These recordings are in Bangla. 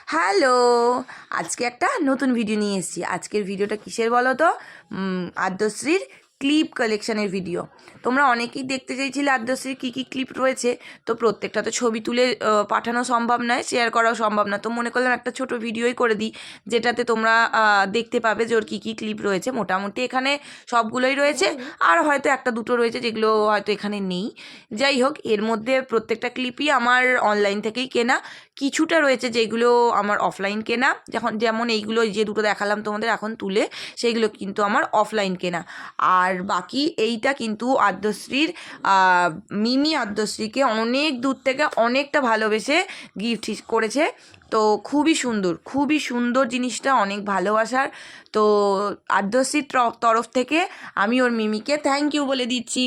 হ্যালো, আজকে একটা নতুন ভিডিও নিয়ে এসেছি। আজকের ভিডিওটা কিসের বলো তো? আদ্যশ্রীর ক্লিপ কালেকশানের ভিডিও। তোমরা অনেকেই দেখতে চাইছিলে আদ্যশ্রীর কী কী ক্লিপ রয়েছে। তো প্রত্যেকটা তো ছবি তুলে পাঠানো সম্ভব নয়, শেয়ার করাও সম্ভব না। তো মনে করলাম একটা ছোট ভিডিওই করে দিই, যেটাতে তোমরা দেখতে পাবে যে ওর কী কী ক্লিপ রয়েছে। মোটামুটি এখানে সবগুলোই রয়েছে, আর হয়তো একটা দুটো রয়েছে যেগুলো হয়তো এখানে নেই। যাই হোক, এর মধ্যে প্রত্যেকটা ক্লিপই আমার অনলাইন থেকেই কেনা। কিছুটা রয়েছে যেগুলো আমার অফলাইন কেনা, যেমন এইগুলো যে দুটো দেখালাম তোমাদের এখন তুলে, সেইগুলো কিন্তু আমার অফলাইন কেনা। আর বাকি এইটা কিন্তু আদ্যশ্রীর মিমি আদ্যশ্রীকে অনেক দূর থেকে অনেকটা ভালোবেসে গিফট করেছে। তো খুবই সুন্দর জিনিসটা, অনেক ভালোবাসার। তো আদ্যশ্রীর তরফ থেকে আমি ওর মিমিকে থ্যাংক ইউ বলে দিচ্ছি।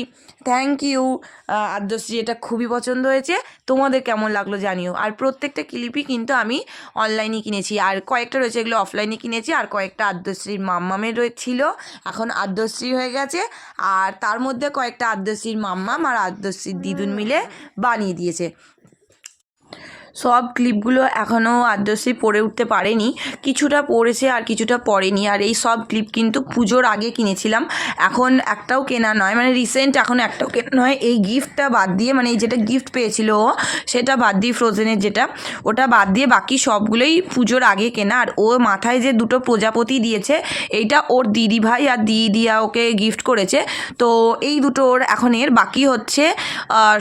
থ্যাংক ইউ আদ্যশ্রী, এটা খুবই পছন্দ হয়েছে। তোমাদের কেমন লাগলো জানিও। আর প্রত্যেকটা ক্লিপই কিন্তু আমি অনলাইনে কিনেছি, আর কয়েকটা রয়েছে এগুলো অফলাইনে কিনেছি, আর কয়েকটা আদ্যশ্রীর মাম্মামের ছিল, এখন আদ্যশ্রী হয়ে গেছে। আর তার মধ্যে কয়েকটা আদ্যশ্রীর মাম্মাম আর আদ্যশ্রীর দিদুন মিলে বানিয়ে দিয়েছে। সব ক্লিপগুলো এখনও আদ্যশ্রী পরে উঠতে পারেনি, কিছুটা পরেছে আর কিছুটা পরেনি। আর এই সব ক্লিপ কিন্তু পুজোর আগে কিনেছিলাম, এখন একটাও কেনা নয়, মানে রিসেন্ট এখন একটাও কেনা নয়। এই গিফটটা বাদ দিয়ে, মানে এই যেটা গিফট পেয়েছিল ও, সেটা বাদ দিয়ে, ফ্রোজেনের যেটা, ওটা বাদ দিয়ে বাকি সবগুলোই পুজোর আগে কেনা। আর ও মাথায় যে দুটো প্রজাপতি দিয়েছে, এইটা ওর দিদি ভাই আর দিদিয়া ওকে গিফট করেছে। তো এই দুটো ওর এখন, এর বাকি হচ্ছে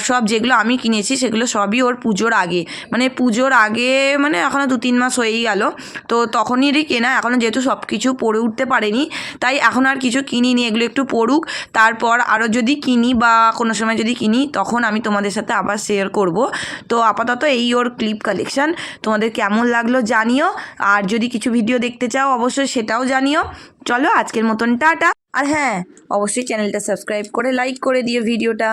সব যেগুলো আমি কিনেছি সেগুলো সবই ওর পুজোর আগে, মানে পুজোর আগে, মানে এখনও 2-3 মাস হয়েই গেল। তো তখনই কেনা, এখনও যেহেতু সব কিছু পরে উঠতে পারেনি, তাই এখন আর কিছু কিনিনি। এগুলো একটু পড়ুক, তারপর আরও যদি কিনি বা কোনো সময় যদি কিনি, তখন আমি তোমাদের সাথে আবার শেয়ার করব। তো আপাতত এই ওর ক্লিপ কালেকশান। তোমাদের কেমন লাগলো জানিও, আর যদি কিছু ভিডিও দেখতে চাও অবশ্যই সেটাও জানিও। চলো আজকের মতন টাটা। আর হ্যাঁ, অবশ্যই চ্যানেলটা সাবস্ক্রাইব করে লাইক করে দিও ভিডিওটা।